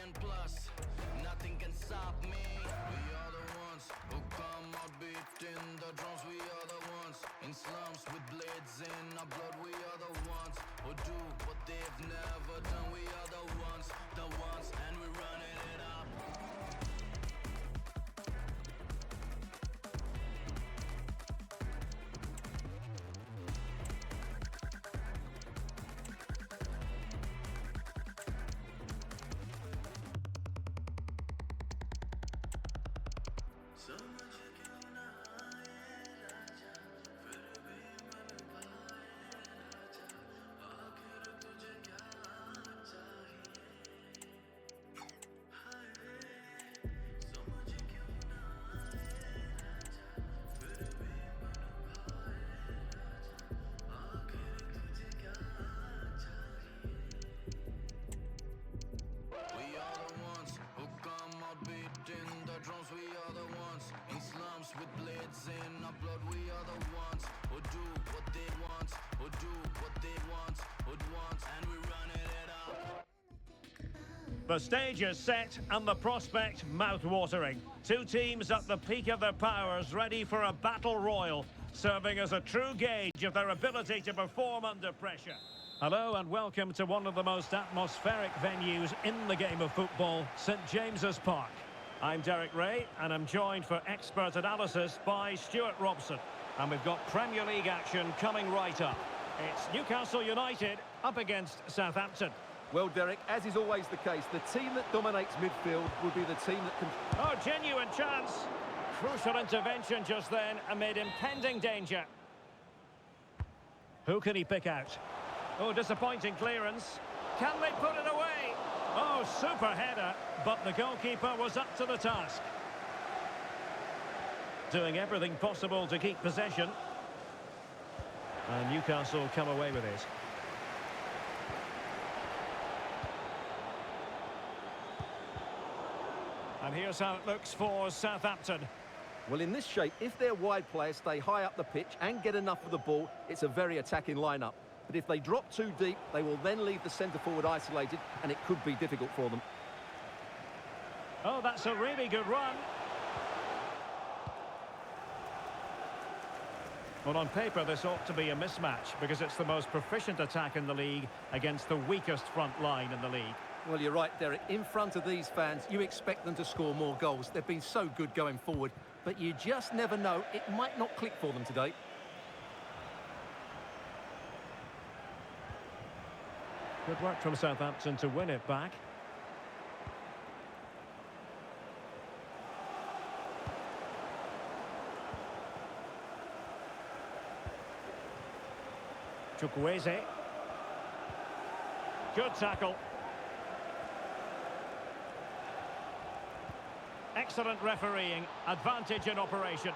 and plus, nothing can stop me. We are the ones who come out beating the drums. We are the ones in slums with blades in our blood. We are the ones who do what they've never done. We are the ones, and we're running it up. We are the ones in slums with blades in our blood. We are the ones who do what they want, who do what they want, and we're running it up. The stage is set and the prospect mouth-watering. Two teams at the peak of their powers, ready for a battle royal, serving as a true gauge of their ability to perform under pressure. Hello and welcome to one of the most atmospheric venues in the game of football, St James's Park. I'm Derek Ray, and I'm joined for expert analysis by Stuart Robson. And we've got Premier League action coming right up. It's Newcastle United up against Southampton. Well, Derek, as is always the case, the team that dominates midfield will be the team that can... Oh, genuine chance! Crucial intervention just then amid impending danger. Who can he pick out? Oh, disappointing clearance. Can they put it away? Oh, super header, but the goalkeeper was up to the task. Doing everything possible to keep possession. And Newcastle come away with it. And here's how it looks for Southampton. Well, in this shape, if their wide players stay high up the pitch and get enough of the ball, it's a very attacking lineup. But if they drop too deep, they will then leave the centre-forward isolated, and it could be difficult for them. Oh, that's a really good run. Well, on paper, this ought to be a mismatch, because it's the most proficient attack in the league against the weakest front line in the league. Well, you're right, Derek. In front of these fans, you expect them to score more goals. They've been so good going forward, but you just never know. It might not click for them today. Good work from Southampton to win it back. Chukwueze. Good tackle. Excellent refereeing. Advantage in operation.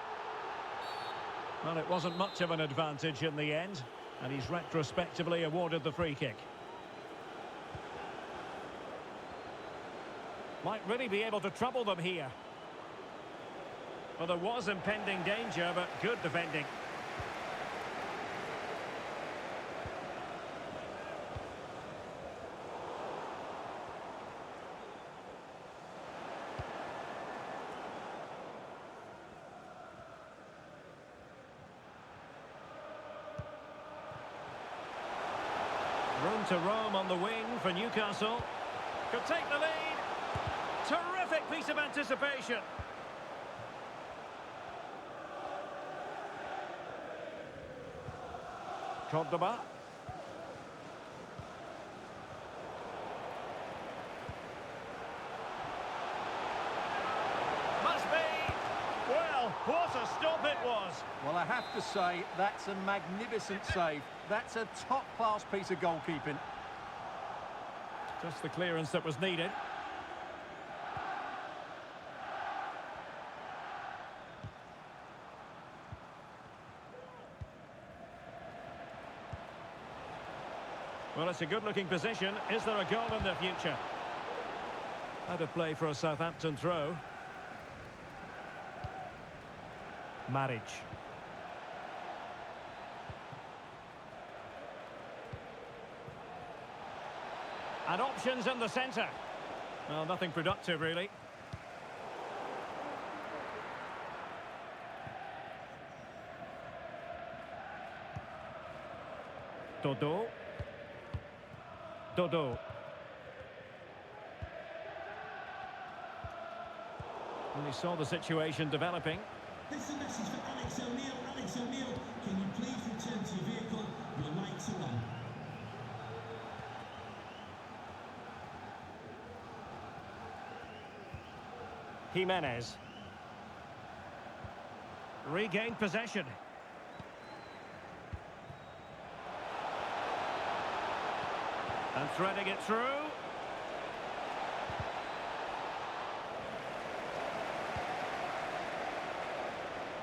Well, it wasn't much of an advantage in the end, and he's retrospectively awarded the free kick. Might really be able to trouble them here. Well, there was impending danger, but good defending. Room to roam on the wing for Newcastle. Could take the lead. Terrific piece of anticipation. Cordoba. Must be. Well, what a stop it was. Well, I have to say, that's a magnificent save. That's a top-class piece of goalkeeping. Just the clearance that was needed. Well, it's a good-looking position. Is there a goal in the future? Out of play for a Southampton throw. Maric. And options in the centre. Well, nothing productive, really. Dodo. Dodo. And he saw the situation developing. This is a message for Alex O'Neill. Alex O'Neill, can you please return to your vehicle? Your lights are on. Jimenez. Regained possession. And threading it through.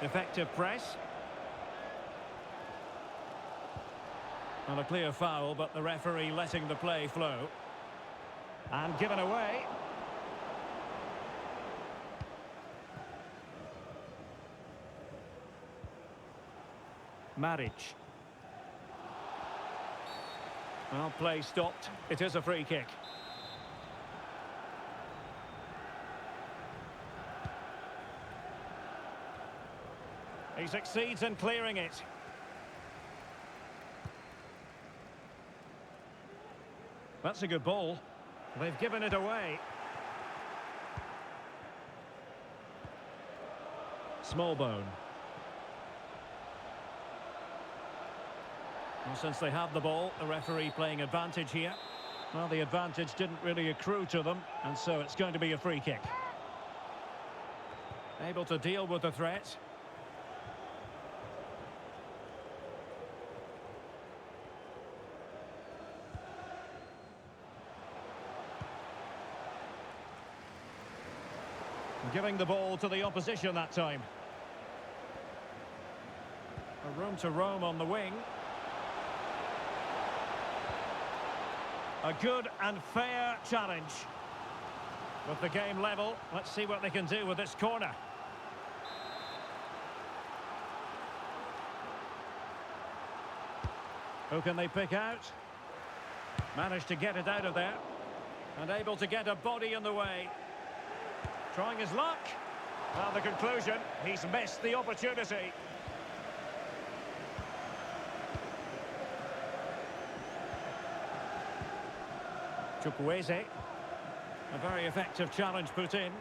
Effective press. Well, a clear foul, but the referee letting the play flow. And given away. Maric. Well, play stopped. It is a free kick. He succeeds in clearing it. That's a good ball. They've given it away. Smallbone. Well, since they have the ball, the referee playing advantage here. Well, the advantage didn't really accrue to them, and so it's going to be a free kick. Able to deal with the threat. Giving the ball to the opposition that time. A room to roam on the wing. A good and fair challenge. With the game level, let's see what they can do with this corner. Who can they pick out? Managed to get it out of there. And able to get a body in the way. Trying his luck. Well, the conclusion, he's missed the opportunity. Chukwueze. A very effective challenge put in.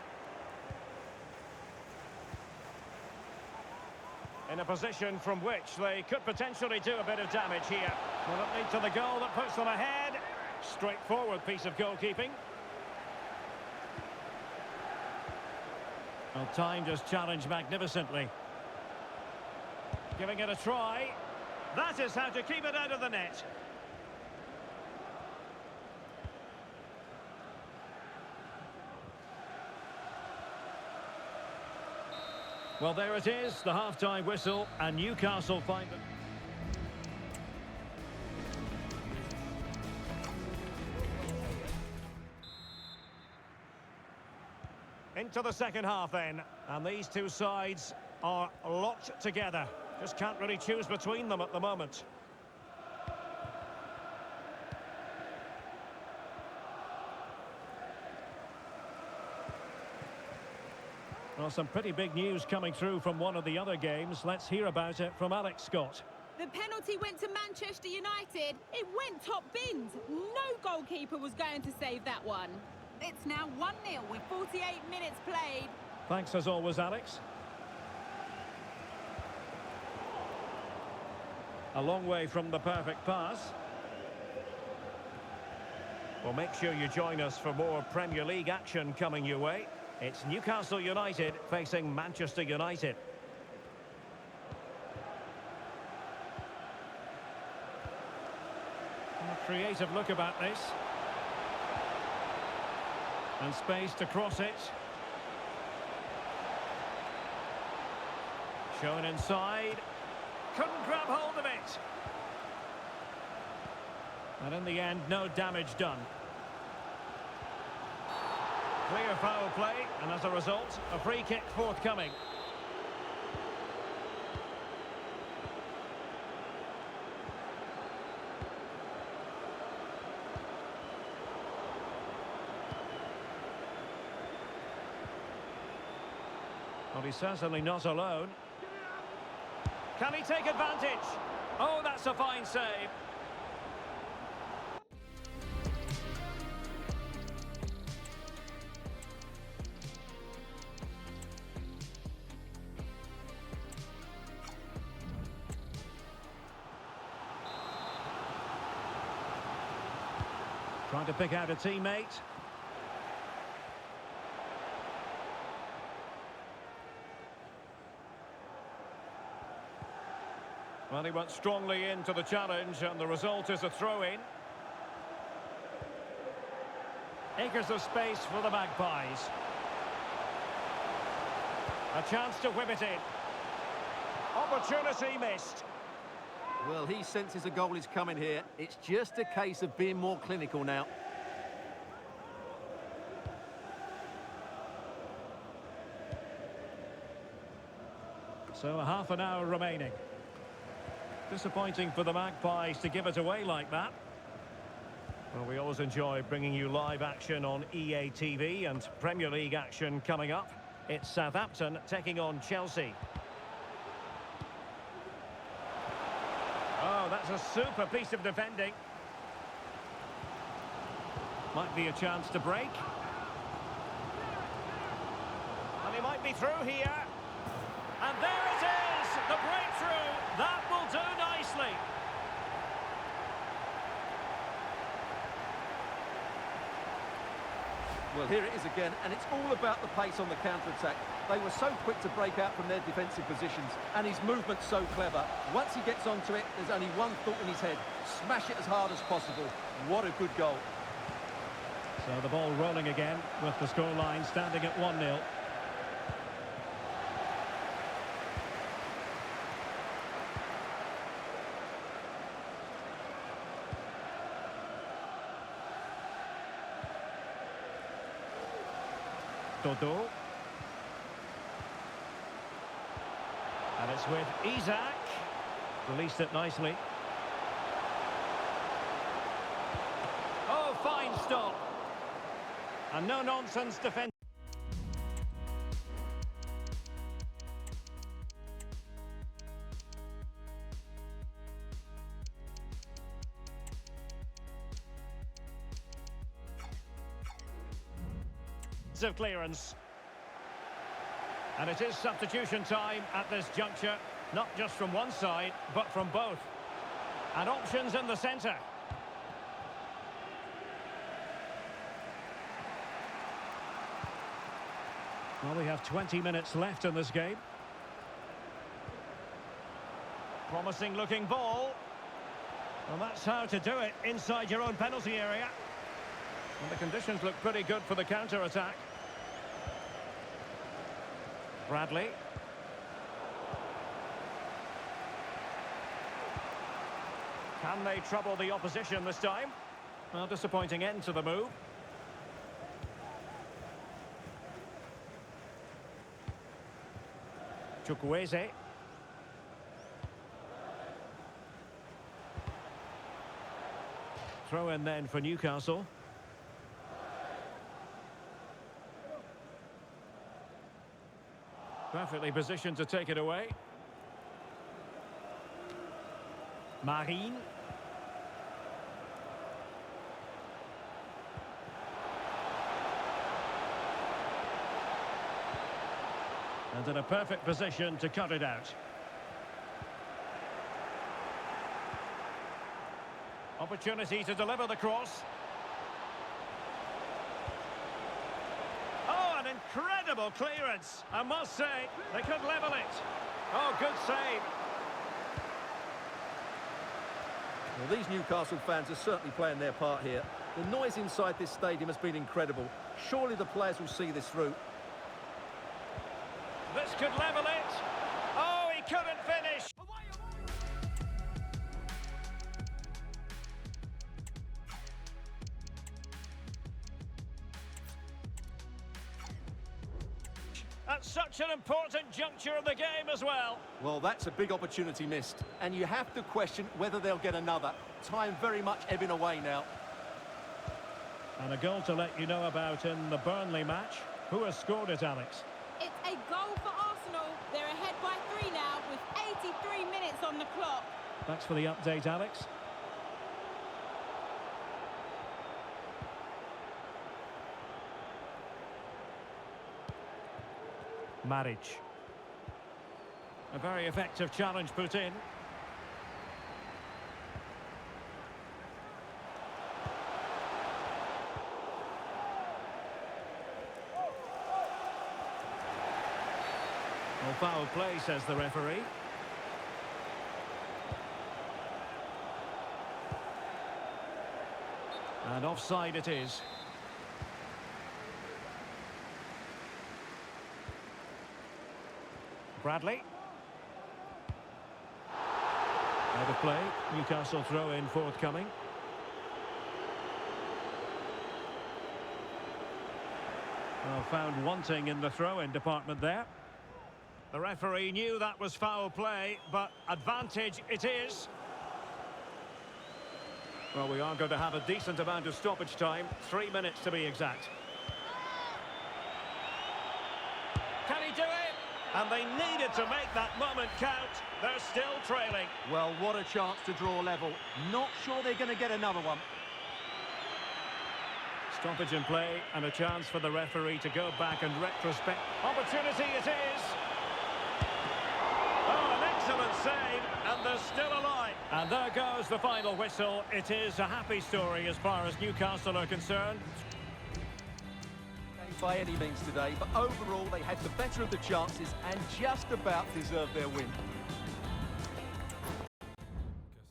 In a position from which they could potentially do a bit of damage here. Will it lead to the goal that puts them ahead? Straightforward piece of goalkeeping. Well, timed his challenge magnificently. Giving it a try. That is how to keep it out of the net. Well, there it is, the half-time whistle, and Newcastle find them. Into the second half then, and these two sides are locked together. Just can't really choose between them at the moment. Well, some pretty big news coming through from one of the other games. Let's hear about it from Alex Scott. The penalty went to Manchester United. It went top bins. No goalkeeper was going to save that one. It's now 1-0 with 48 minutes played. Thanks as always, Alex. A long way from the perfect pass. Well, make sure you join us for more Premier League action coming your way. It's Newcastle United facing Manchester United. A creative look about this. And space to cross it. Shown inside. Couldn't grab hold of it. And in the end, no damage done. Clear foul play, and as a result, a free kick forthcoming. Well, he's certainly not alone. Can he take advantage? Oh, that's a fine save. Trying to pick out a teammate. Well, he went strongly into the challenge, and the result is a throw-in. Acres of space for the Magpies. A chance to whip it in. Opportunity missed. Well, he senses a goal is coming here. It's just a case of being more clinical now. So a half an hour remaining. Disappointing for the Magpies to give it away like that. Well, we always enjoy bringing you live action on EA TV, and Premier League action coming up. It's Southampton taking on Chelsea. Oh, that's a super piece of defending. Might be a chance to break. And he might be through here. And there it is! The breakthrough! That will do nicely. Well, here it is again, and it's all about the pace on the counter-attack. They were so quick to break out from their defensive positions, and his movement's so clever. Once he gets onto it, there's only one thought in his head: smash it as hard as possible. What a good goal. So the ball rolling again, with the scoreline standing at 1-0. Dodo. And it's with Isak. Released it nicely. Oh, fine stop. And no-nonsense defense. Of clearance. And it is substitution time at this juncture, not just from one side, but from both. And options in the centre. Well, we have 20 minutes left in this game. Promising looking ball. Well, that's how to do it inside your own penalty area. And the conditions look pretty good for the counter-attack. Bradley. Can they trouble the opposition this time? Well, disappointing end to the move. Chukwueze. Throw in then for Newcastle. Perfectly positioned to take it away. Marine. And in a perfect position to cut it out. Opportunity to deliver the cross. Oh, an incredible clearance, I must say. They could level it. Oh, good save. Well, these Newcastle fans are certainly playing their part here. The noise inside this stadium has been incredible. Surely the players will see this through. This could level it. Oh, he couldn't finish. At such an important juncture of the game as well. Well, that's a big opportunity missed. And you have to question whether they'll get another. Time very much ebbing away now. And a goal to let you know about in the Burnley match. Who has scored it, Alex? It's a goal for Arsenal. They're ahead by 3 now with 83 minutes on the clock. Thanks for the update, Alex. Maric. A very effective challenge put in. Well, foul play, says the referee. And offside it is. Bradley. Out of play. Newcastle throw in forthcoming. Well, found wanting in the throw-in department there. The referee knew that was foul play, but advantage it is. Well, we are going to have a decent amount of stoppage time. 3 minutes to be exact. Can he do it? And they needed to make that moment count. They're still trailing. Well, what a chance to draw level. Not sure they're going to get another one. Stoppage in play and a chance for the referee to go back and retrospect. Opportunity it is. Oh, an excellent save, and they're still alive. And there goes the final whistle. It is a happy story as far as Newcastle are concerned. By any means today, but overall they had the better of the chances and just about deserved their win.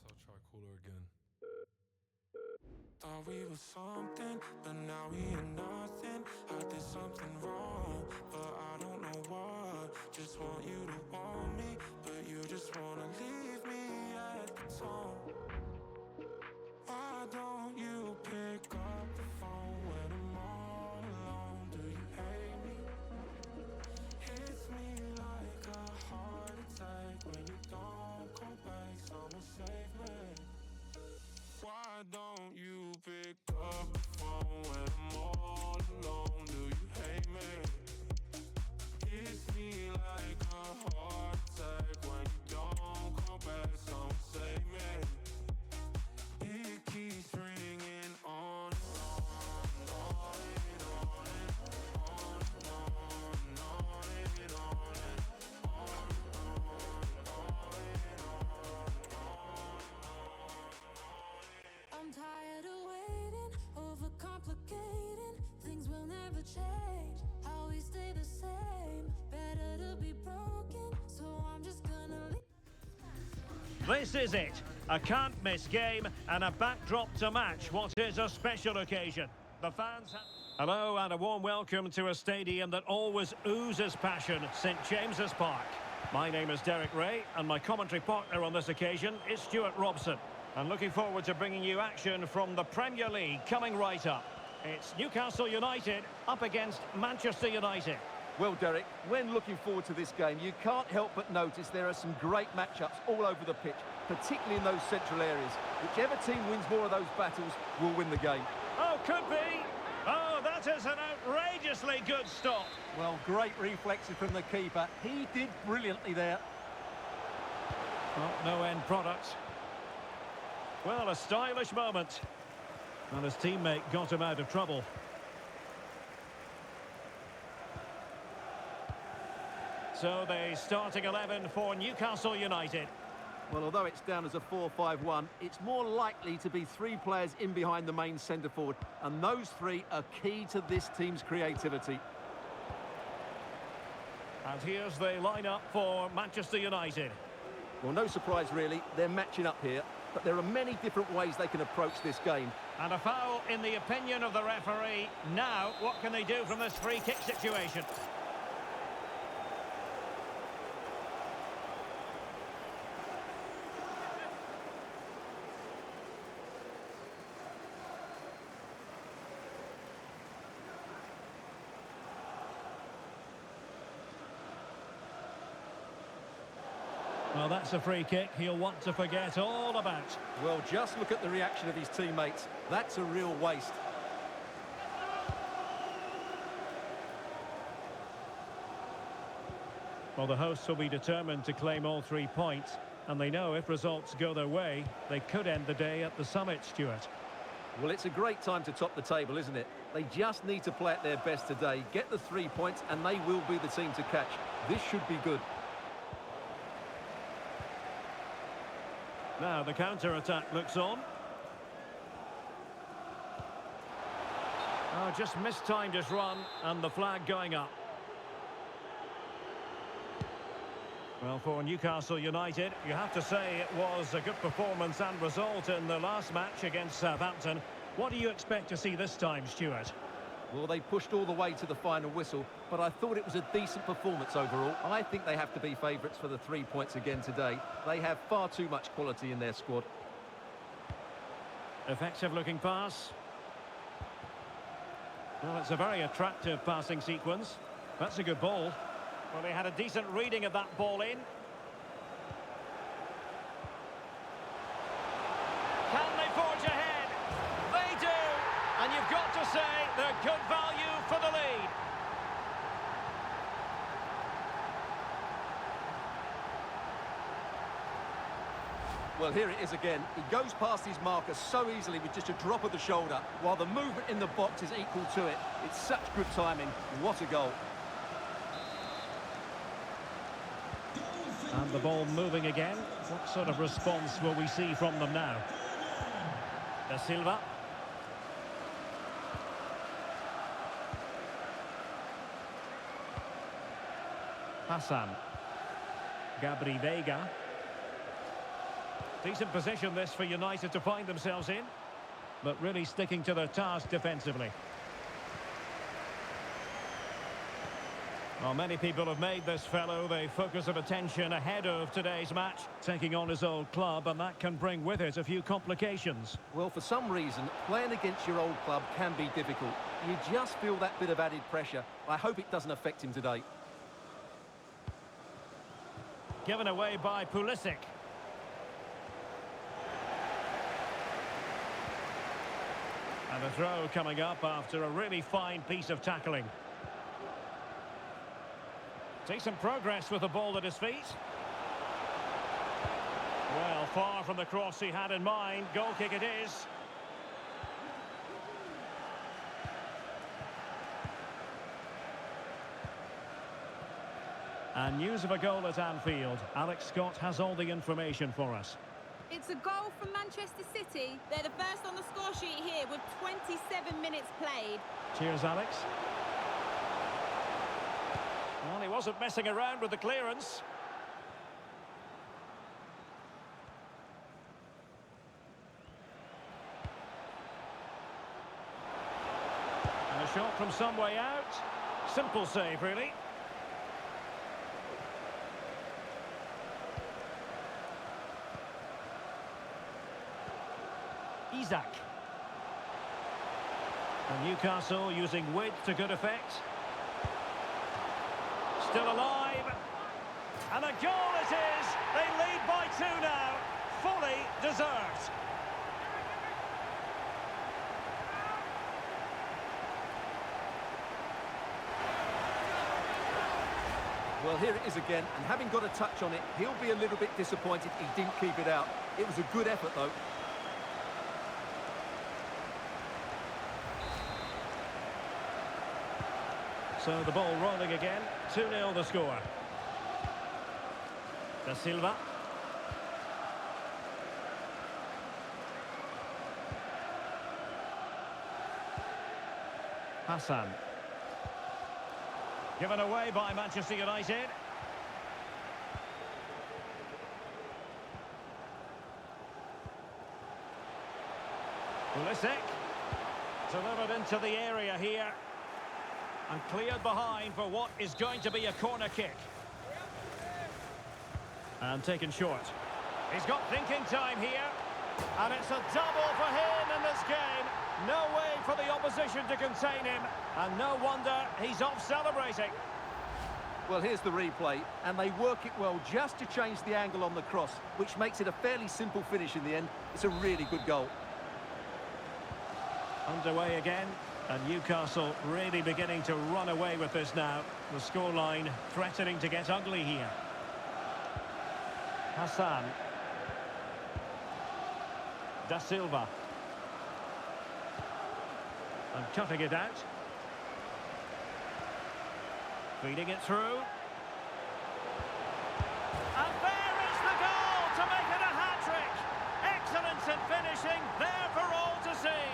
Guess I'll try call her again. Thought we were something, but now we are nothing. I did something wrong, but I don't know what. Just want you to want me, but you just wanna leave me at the tone. Why don't you pick up the phone when I'm all alone? Do you hate me? Hits me like a heart attack when you don't come back. Someone save me. Why don't you pick up the phone when I'm all alone? Do you hate me? Hits me like a heart attack when you don't come back. Someone save me. It keeps ringing on and on and on and on and on and on and on. I'm tired of waiting, overcomplicating. Things will never change. How we stay the same. Better to be broken, so I'm just gonna leave. This is it. A can't-miss game and a backdrop to match what is a special occasion. The fans have... Hello and a warm welcome to a stadium that always oozes passion, St James's Park. My name is Derek Ray and my commentary partner on this occasion is Stuart Robson. And looking forward to bringing you action from the Premier League coming right up. It's Newcastle United up against Manchester United. Well, Derek, when looking forward to this game, you can't help but notice there are some great matchups all over the pitch, particularly in those central areas. Whichever team wins more of those battles will win the game. Oh, could be. Oh, that is an outrageously good stop. Well, great reflexes from the keeper. He did brilliantly there. Well, no end product. Well, a stylish moment. And his teammate got him out of trouble. So the starting 11 for Newcastle United. Well, although it's down as a 4-5-1, it's more likely to be 3 players in behind the main centre-forward. And those 3 are key to this team's creativity. And here's the lineup for Manchester United. Well, no surprise, really. They're matching up here. But there are many different ways they can approach this game. And a foul in the opinion of the referee. Now, what can they do from this free kick situation? Well, that's a free kick he'll want to forget all about. Well, just look at the reaction of his teammates. That's a real waste. Well, the hosts will be determined to claim all 3 points, and they know if results go their way, they could end the day at the summit, Stuart. Well, it's a great time to top the table, isn't it? They just need to play at their best today, get the 3 points, and they will be the team to catch. This should be good. Now the counter-attack looks on. Oh, just mistimed his run, and the flag going up. Well, for Newcastle United, you have to say it was a good performance and result in the last match against Southampton. What do you expect to see this time, Stuart? Well, they pushed all the way to the final whistle, but I thought it was a decent performance overall. I think they have to be favourites for the 3 points again today. They have far too much quality in their squad. Effective looking pass. Well, it's a very attractive passing sequence. That's a good ball. Well, they had a decent reading of that ball in. Can they forge ahead? They do! And you've got to say they're good value for the lead. Well, here it is again. He goes past his marker so easily with just a drop of the shoulder, while the movement in the box is equal to it. It's such good timing. What a goal. And the ball moving again. What sort of response will we see from them now? Da Silva. Hassan. Gabri Veiga. Decent position this for United to find themselves in, but really sticking to their task defensively. Well, many people have made this fellow the focus of attention ahead of today's match, taking on his old club, and that can bring with it a few complications. Well, for some reason, playing against your old club can be difficult. You just feel that bit of added pressure. I hope it doesn't affect him today. Given away by Pulisic. And a throw coming up after a really fine piece of tackling. Decent progress with the ball at his feet. Well, far from the cross he had in mind. Goal kick it is. And news of a goal at Anfield. Alex Scott has all the information for us. It's a goal from Manchester City. They're the first on the score sheet here with 27 minutes played. Cheers, Alex. Well, he wasn't messing around with the clearance. And a shot from some way out. Simple save, really. Isak. And Newcastle using width to good effect. Still alive. And a goal it is. They lead by 2 now. Fully deserved. Well, here it is again, and having got a touch on it, he'll be a little bit disappointed he didn't keep it out. It was a good effort, though. So the ball rolling again. 2-0 the score. Da Silva. Hassan. Given away by Manchester United. Pulisic. Delivered into the area here. And cleared behind for what is going to be a corner kick. And taken short. He's got thinking time here. And it's a double for him in this game. No way for the opposition to contain him. And no wonder he's off celebrating. Well, here's the replay, and they work it well just to change the angle on the cross, which makes it a fairly simple finish in the end. It's a really good goal. Underway again. And Newcastle really beginning to run away with this now. The scoreline threatening to get ugly here. Hassan. Da Silva. And cutting it out. Feeding it through. And there is the goal to make it a hat-trick. Excellence in finishing, there for all to see.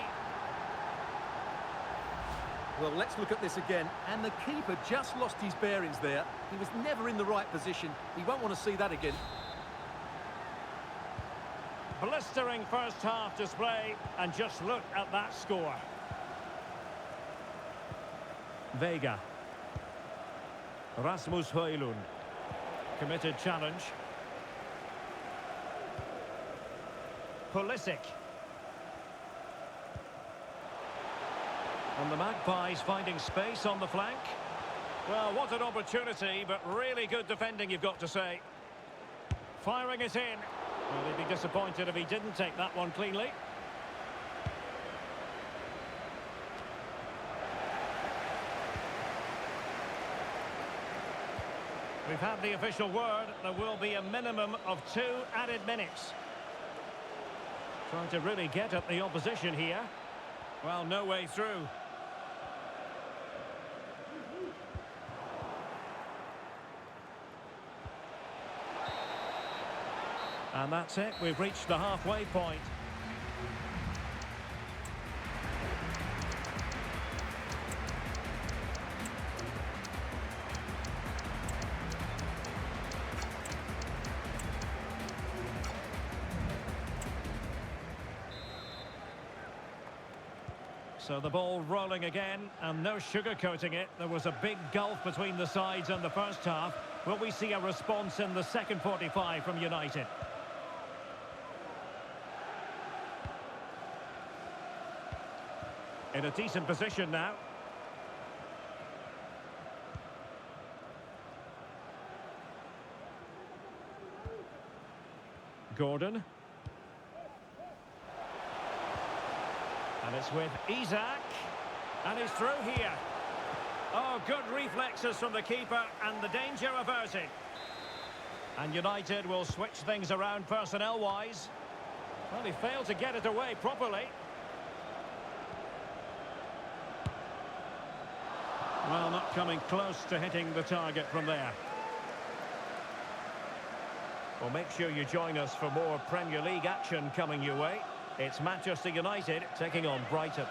Well, let's look at this again. And the keeper just lost his bearings there. He was never in the right position. He won't want to see that again. Blistering first half display, and just look at that score. Vega. Rasmus Højlund. Committed challenge. Pulisic. And the Magpies finding space on the flank. Well, what an opportunity, but really good defending, you've got to say. Firing it in. Well, he'd be disappointed if he didn't take that one cleanly. We've had the official word. There will be a minimum of 2 added minutes. Trying to really get at the opposition here. Well, no way through. And that's it. We've reached the halfway point. So the ball rolling again, and no sugarcoating it. There was a big gulf between the sides in the first half. Will we see a response in the second 45 from United? In a decent position now. Gordon. And it's with Isak. And he's through here. Oh, good reflexes from the keeper, and the danger averted. And United will switch things around personnel-wise. Well, he failed to get it away properly. Well, not coming close to hitting the target from there. Well, make sure you join us for more Premier League action coming your way. It's Manchester United taking on Brighton.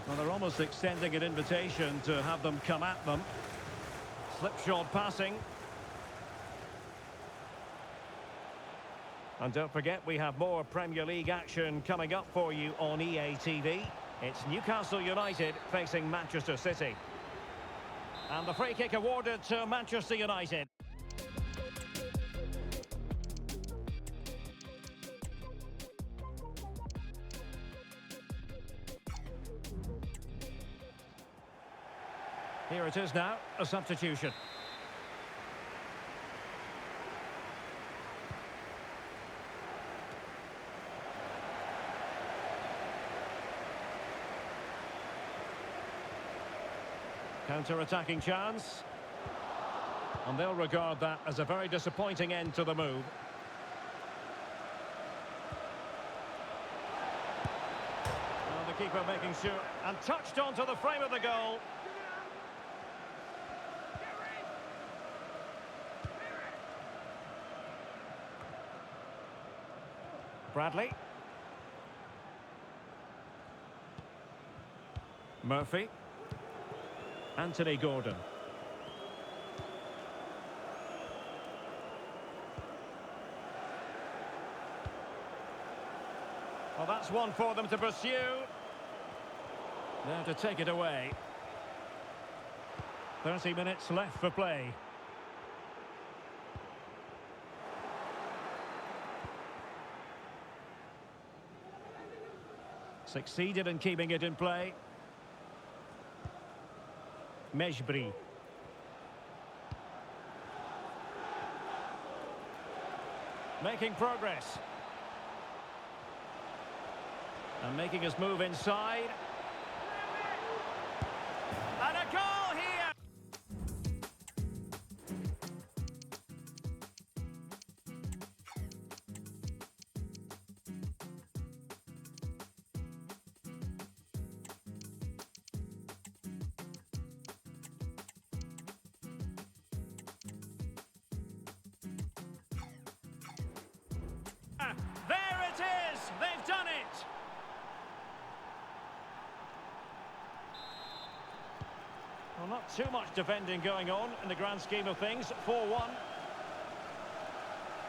Well, they're almost extending an invitation to have them come at them. Slipshod passing. And don't forget, we have more Premier League action coming up for you on EA TV. It's Newcastle United facing Manchester City. And the free kick awarded to Manchester United. Here it is now, a substitution. Counter-attacking chance. And they'll regard that as a very disappointing end to the move. And the keeper making sure, and touched onto the frame of the goal. Bradley. Murphy. Anthony Gordon. Well, that's one for them to pursue. Now to take it away. 30 minutes left for play. Succeeded in keeping it in play. Mejbri. Making progress. And making his move inside. And a goal here! There it is! They've done it! Well, not too much defending going on in the grand scheme of things. 4-1.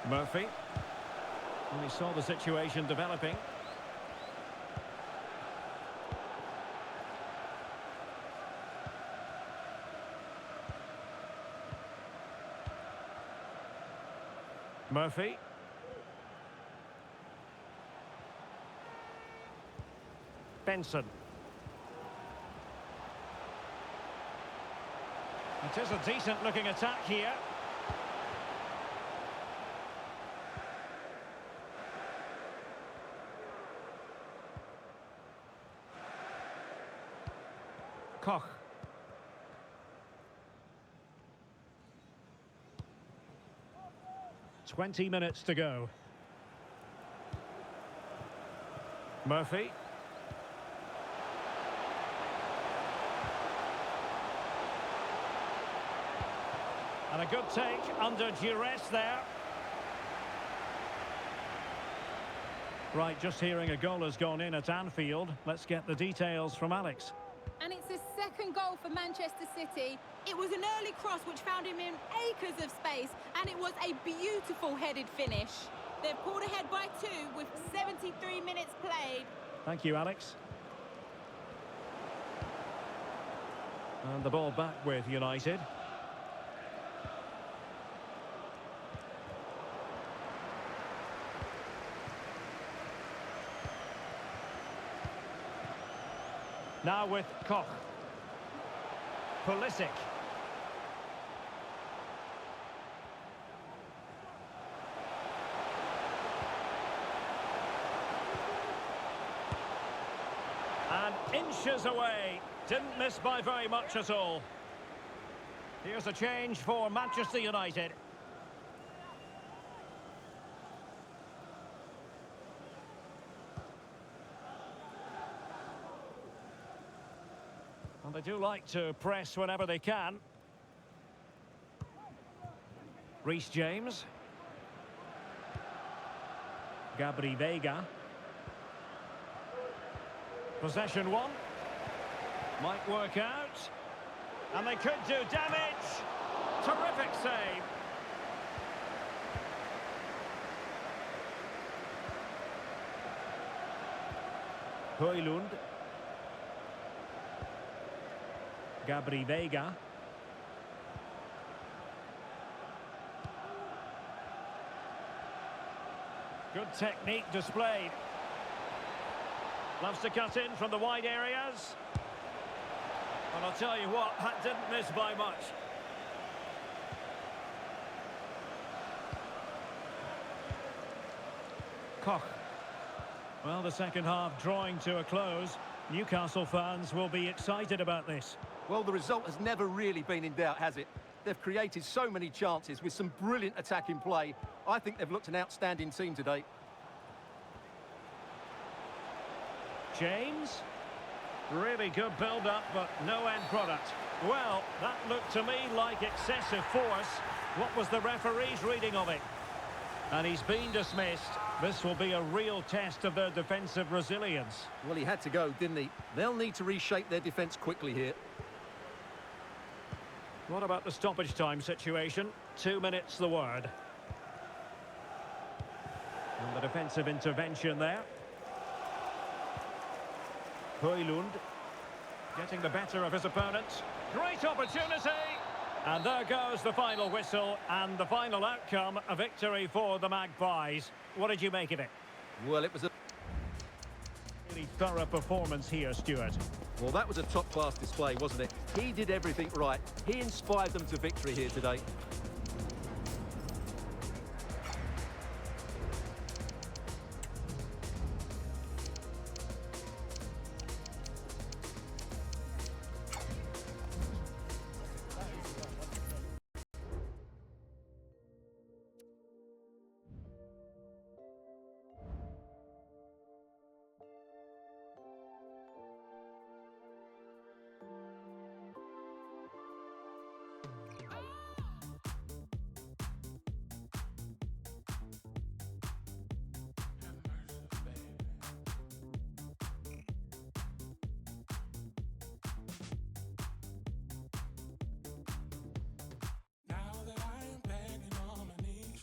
Murphy. And he saw the situation developing. Murphy. Benson. It is a decent-looking attack here. Koch. "20 minutes to go. Murphy. And a good take under duress there. Right, just hearing a goal has gone in at Anfield. Let's get the details from Alex. And it's his second goal for Manchester City. It was an early cross which found him in acres of space, and it was a beautiful headed finish. They've pulled ahead by 2 with 73 minutes played. Thank you, Alex. And the ball back with United. Now with Koch. Pulisic. And inches away. Didn't miss by very much at all. Here's a change for Manchester United. And they do like to press whenever they can. Reece James. Gabri Veiga. Possession 1. Might work out. And they could do damage. Terrific save. Højlund. Gabri Veiga. Good technique displayed. Loves to cut in from the wide areas. And I'll tell you what, that didn't miss by much. Koch. Well, the second half drawing to a close. Newcastle fans will be excited about this. Well, the result has never really been in doubt, has it? They've created so many chances with some brilliant attacking play. I think they've looked an outstanding team today. James. Really good build-up, but no end product. Well, that looked to me like excessive force. What was the referee's reading of it? And he's been dismissed. This will be a real test of their defensive resilience. Well, he had to go, didn't he? They'll need to reshape their defence quickly here. What about the stoppage time situation? 2 minutes the word. And the defensive intervention there. Højlund getting the better of his opponent. Great opportunity! And there goes the final whistle and the final outcome, a victory for the Magpies. What did you make of it? Well, it was a... Thorough performance here, Stuart. Well, that was a top-class display, wasn't it? He did everything right. He inspired them to victory here today. Now that I am begging on my knees,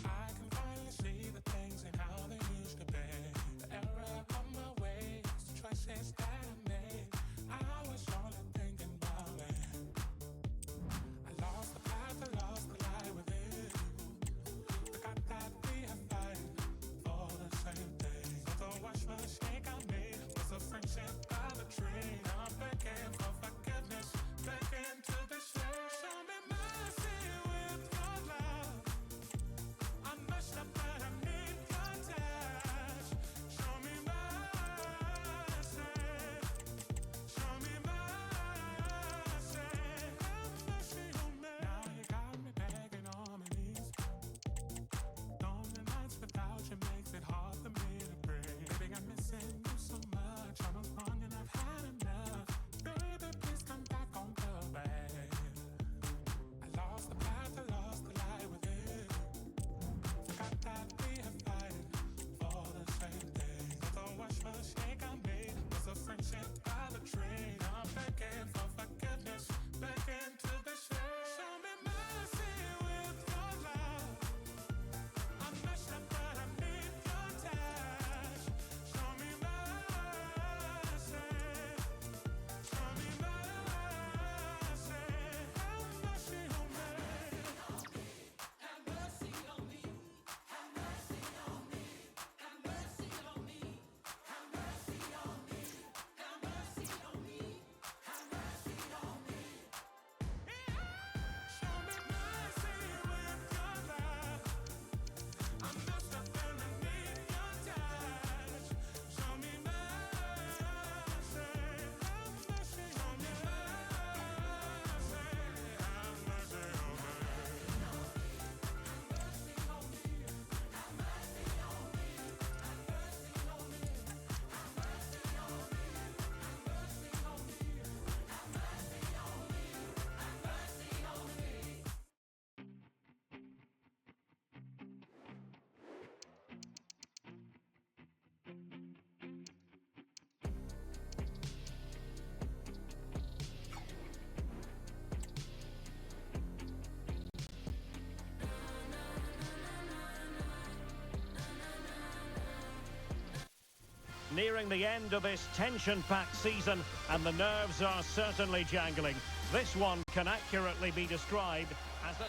I can finally see the things and how they used to be. The error of my ways, the choices that I made. I was only thinking about it. I lost the path, I lost the light within. Forgot that we are fighting for the same thing. So the worst mistake I made was a friendship by the tree. I'm begging for forgiveness, begging to be saved. Show me mercy with your love. I messed up, but I need your touch. Show me mercy. Show me mercy. Have mercy on me. Now you got me begging on my knees. Lonely nights without you makes it hard for me to breathe. Baby, I'm missing you so much. I was wrong and I've had enough. Baby, please come back on the way. I lost the path, I lost the light within. Forgot that we are fighting for the same thing. The worst mistake I made was a friendship by the tree. I'm begging for forgiveness, begging to be saved. Show me mercy with your love. I messed up, but I need your touch. Show me mercy. Show me mercy. Have mercy on me. Have mercy on me. Have mercy on me. Have mercy on me. Have mercy on me. Have mercy on me. Have mercy on me. Show me mercy with your love. I messed up and I need your touch. Show me mercy. Have mercy on me. Have mercy on me. Nearing the end of this tension-packed season, and the nerves are certainly jangling. This one can accurately be described as a...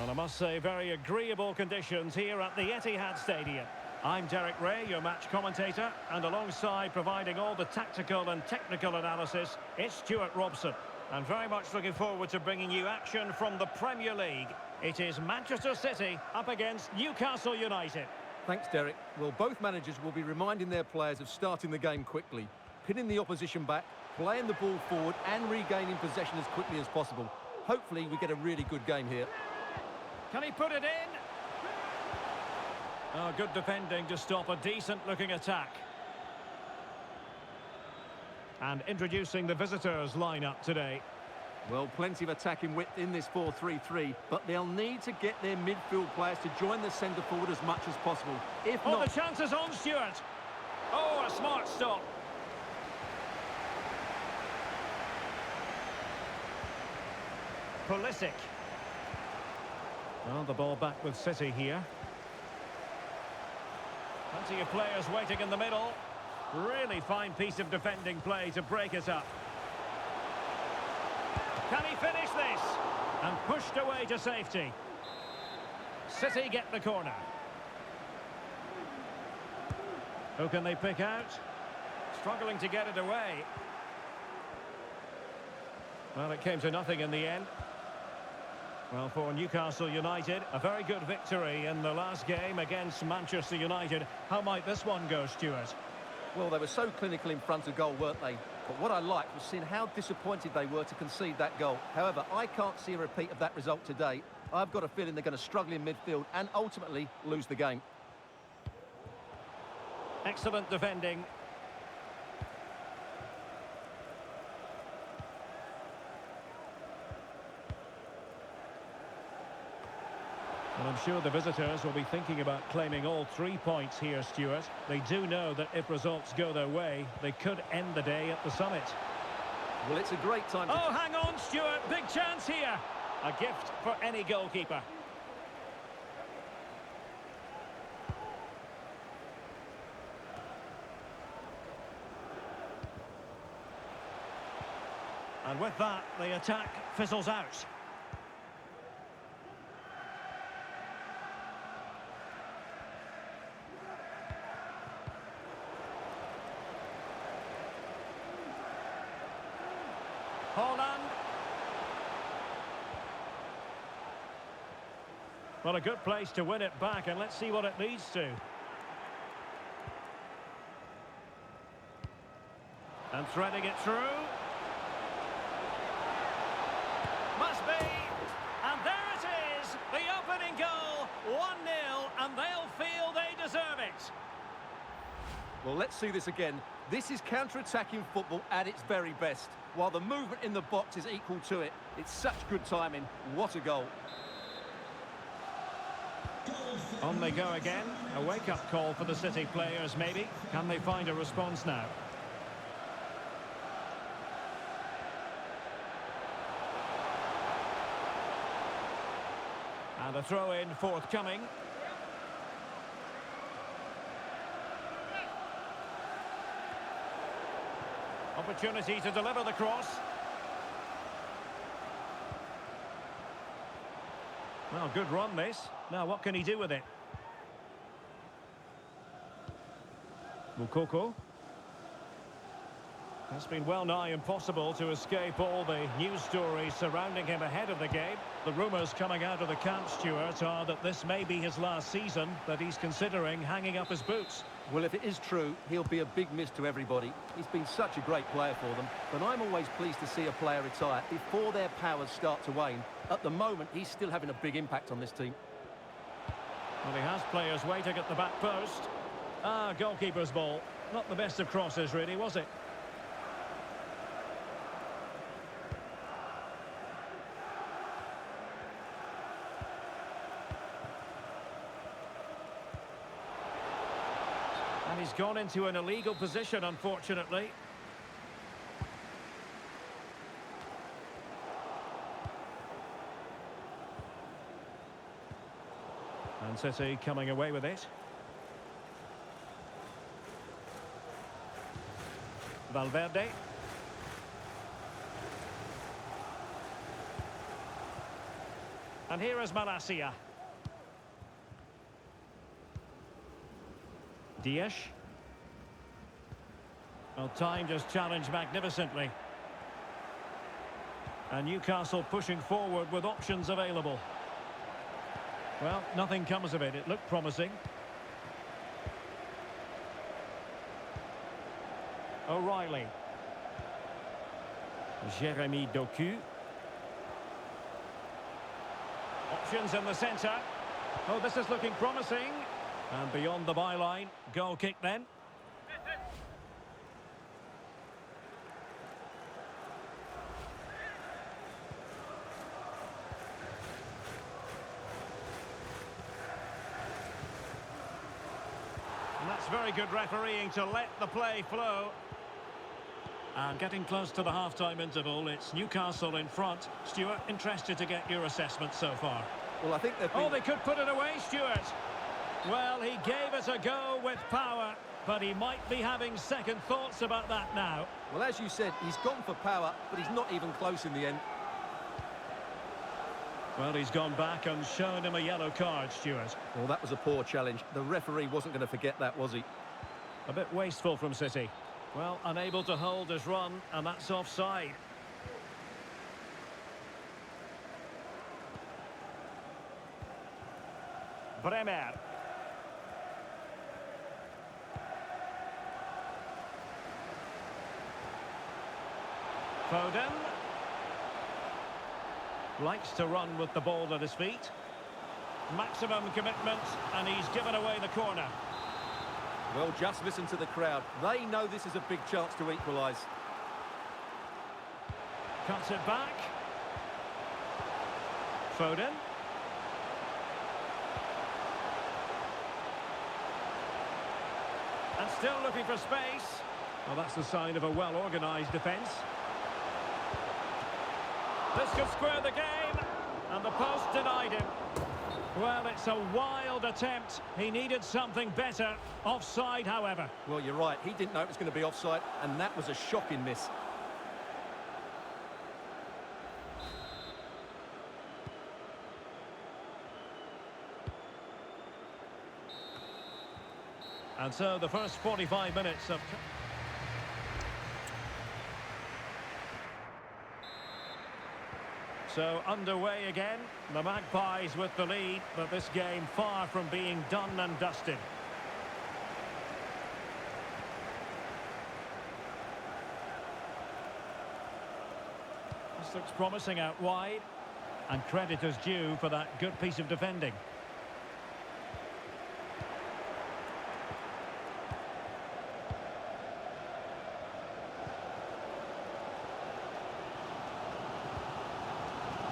Well, I must say, very agreeable conditions here at the Etihad Stadium. I'm Derek Ray, your match commentator, and alongside providing all the tactical and technical analysis, it's Stuart Robson. I'm very much looking forward to bringing you action from the Premier League. It is Manchester City up against Newcastle United. Thanks, Derek. Well, both managers will be reminding their players of starting the game quickly, pinning the opposition back, playing the ball forward and regaining possession as quickly as possible. Hopefully we get a really good game here. Can he put it in? Oh, good defending to stop a decent-looking attack. And introducing the visitors' lineup today. Well, plenty of attacking width in this 4-3-3, but they'll need to get their midfield players to join the centre forward as much as possible. If Oh, not... the chance is on, Stuart. Oh, a smart stop. Pulisic. Well, the ball back with City here. Plenty of players waiting in the middle. Really fine piece of defending play to break it up. Can he finish this? And pushed away to safety. City get the corner. Who can they pick out? Struggling to get it away. Well, it came to nothing in the end. Well, for Newcastle United, a very good victory in the last game against Manchester United. How might this one go, Stuart? Well, they were so clinical in front of goal, weren't they? But what I liked was seeing how disappointed they were to concede that goal. However, I can't see a repeat of that result today. I've got a feeling they're going to struggle in midfield and ultimately lose the game. Excellent defending. Well, I'm sure the visitors will be thinking about claiming all 3 points here, Stuart. They do know that if results go their way, they could end the day at the summit. Well, it's a great time to... Oh, hang on, Stuart. Big chance here. A gift for any goalkeeper. And with that, the attack fizzles out. Holland. Well, a good place to win it back, and let's see what it leads to. And threading it through. Must be. And there it is, the opening goal, 1-0, and they'll feel they deserve it. Well, let's see this again. This is counter-attacking football at its very best. While the movement in the box is equal to it. It's such good timing. What a goal. On they go again. A wake-up call for the City players, maybe. Can they find a response now? And a throw-in forthcoming. Opportunity to deliver the cross. Well, good run this. Now, what can he do with it? Moukoko. It's been well nigh impossible to escape all the news stories surrounding him ahead of the game. The rumours coming out of the camp, Stuart, are that this may be his last season, that he's considering hanging up his boots. Well, if it is true, he'll be a big miss to everybody. He's been such a great player for them, but I'm always pleased to see a player retire before their powers start to wane. At the moment, he's still having a big impact on this team. Well, he has players waiting at the back post. Ah, goalkeeper's ball. Not the best of crosses, really, was it? And he's gone into an illegal position, unfortunately. And City coming away with it. Valverde. And here is Malacia. Dias. Well, time just challenged magnificently. And Newcastle pushing forward with options available. Well, nothing comes of it. It looked promising. O'Reilly. Jeremy Doku. Options in the centre. Oh, this is looking promising. And beyond the byline, goal kick then. And that's very good refereeing to let the play flow. And getting close to the half-time interval, it's Newcastle in front. Stuart, interested to get your assessment so far. Well, I think they've been... Oh, they could put it away, Stuart. Well, he gave it a go with power, but he might be having second thoughts about that now. Well, as you said, he's gone for power, but he's not even close in the end. Well, he's gone back and shown him a yellow card, Stuart. Well, that was a poor challenge. The referee wasn't going to forget that, was he? A bit wasteful from City. Well, unable to hold his run, and that's offside. Bremer. Foden. Likes to run with the ball at his feet. Maximum commitment, and he's given away the corner. Well, just listen to the crowd. They know this is a big chance to equalise. Cuts it back. Foden. And still looking for space. Well, that's the sign of a well-organised defence. This could square the game. And the post denied him. Well, it's a wild attempt. He needed something better. Offside, however. Well, you're right. He didn't know it was going to be offside, and that was a shocking miss. And so the first 45 minutes of... So underway again, the Magpies with the lead, but this game far from being done and dusted. This looks promising out wide, and credit is due for that good piece of defending.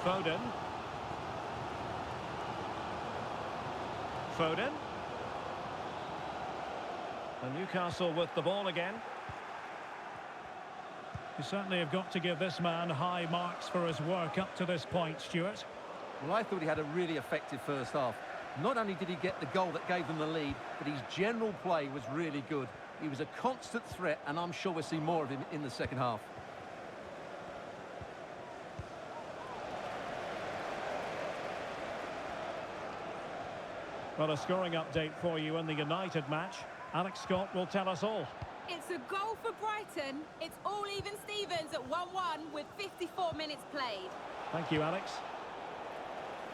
Foden. Foden. And Newcastle with the ball again. You certainly have got to give this man high marks for his work up to this point, Stuart. Well, I thought he had a really effective first half. Not only did he get the goal that gave them the lead, but his general play was really good. He was a constant threat, and I'm sure we'll see more of him in the second half. Well, a scoring update for you in the United match. Alex Scott will tell us all. It's a goal for Brighton. It's all even Stevens at 1-1 with 54 minutes played. Thank you, Alex.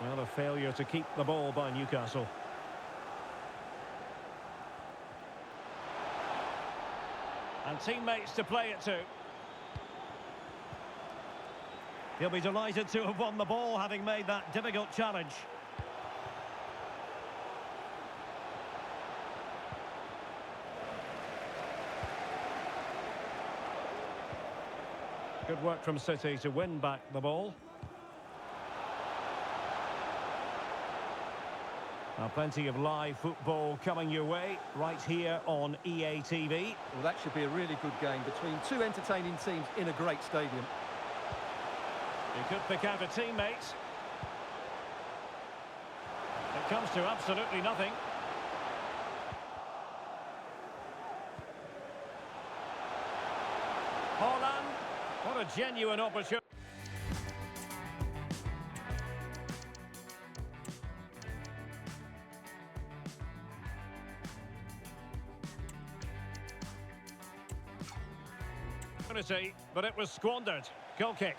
Well, a failure to keep the ball by Newcastle. And teammates to play it to. He'll be delighted to have won the ball, having made that difficult challenge. Good work from City to win back the ball. Now, plenty of live football coming your way right here on EA TV. Well, that should be a really good game between two entertaining teams in a great stadium. He could pick out a teammate. It comes to absolutely nothing. Haaland. What a genuine opportunity. But it was squandered. Goal kick.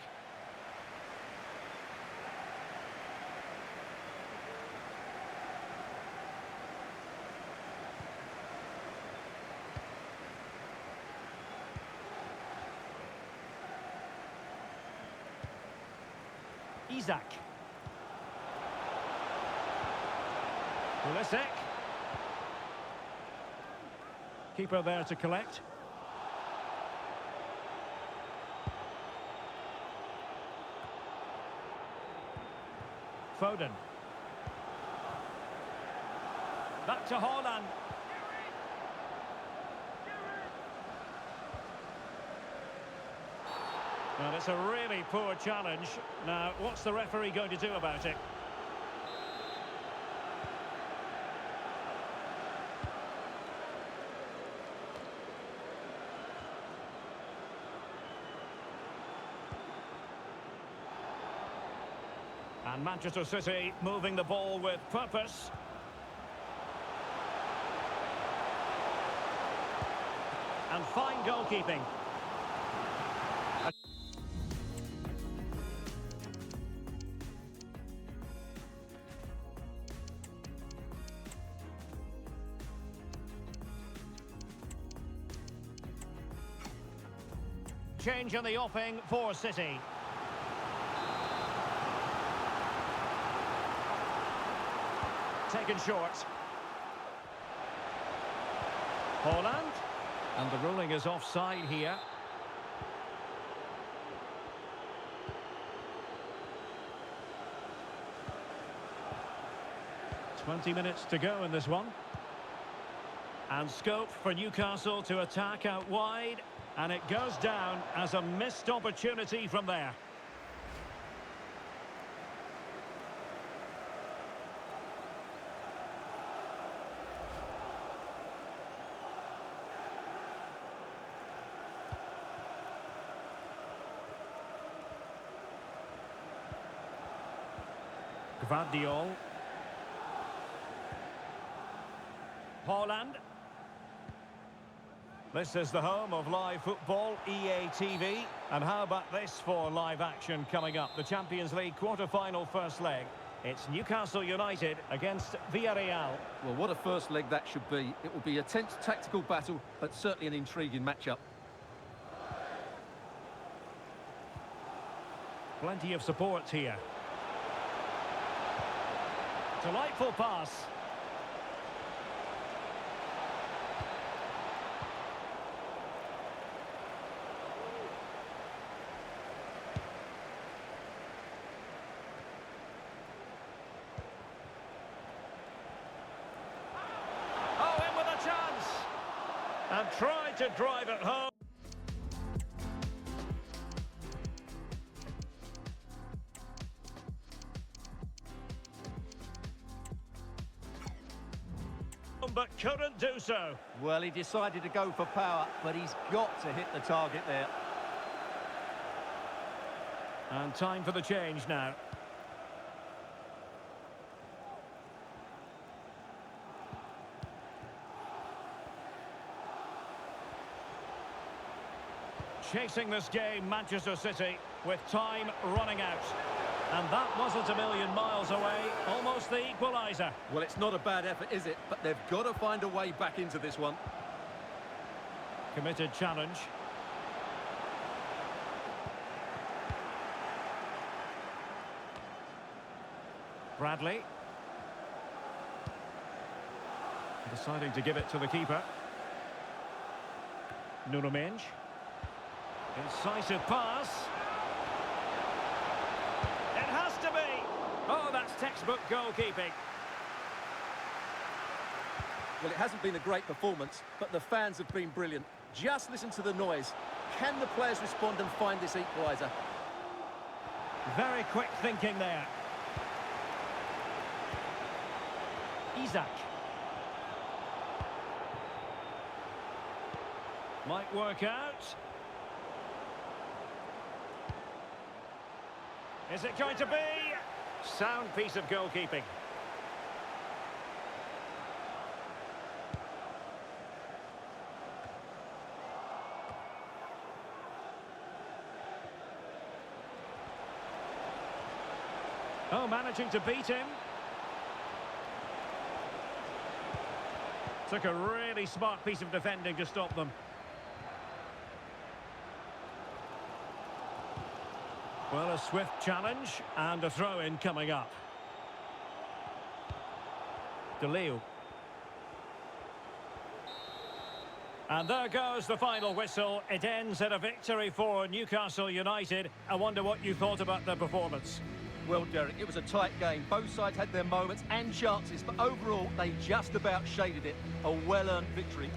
Isak. Pulisic. Keeper there to collect. Foden. Back to Haaland. Well, it's a really poor challenge. Now, what's the referee going to do about it? And Manchester City moving the ball with purpose. And fine goalkeeping. Change in the offing for City. Taken short. Haaland. And the ruling is offside here. "20 minutes to go in this one. And scope for Newcastle to attack out wide. And it goes down as a missed opportunity from there. Gvardiol. Haaland. This is the home of live football, EA TV. And how about this for live action coming up? The Champions League quarter-final first leg. It's Newcastle United against Villarreal. Well, what a first leg that should be. It will be a tense tactical battle, but certainly an intriguing matchup. Plenty of support here. Delightful pass. Oh, in with a chance. And tried to drive it home. But couldn't do so. Well, he decided to go for power, but he's got to hit the target there. And time for the change now. Chasing this game, Manchester City, with time running out. And that wasn't a million miles away, almost the equaliser. Well, it's not a bad effort, is it? But they've got to find a way back into this one. Committed challenge. Bradley. Deciding to give it to the keeper. Nuno Mendes. Incisive pass. It has to be. Oh, that's textbook goalkeeping. Well, it hasn't been a great performance, but the fans have been brilliant. Just listen to the noise. Can the players respond and find this equaliser? Very quick thinking there. Isak. Might work out. Is it going to be? Sound piece of goalkeeping. Oh, managing to beat him. Took a really smart piece of defending to stop them. Well, a swift challenge and a throw-in coming up. De Leo. And there goes the final whistle. It ends in a victory for Newcastle United. I wonder what you thought about their performance. Well, Derek, it was a tight game. Both sides had their moments and chances, but overall, they just about shaded it. A well-earned victory.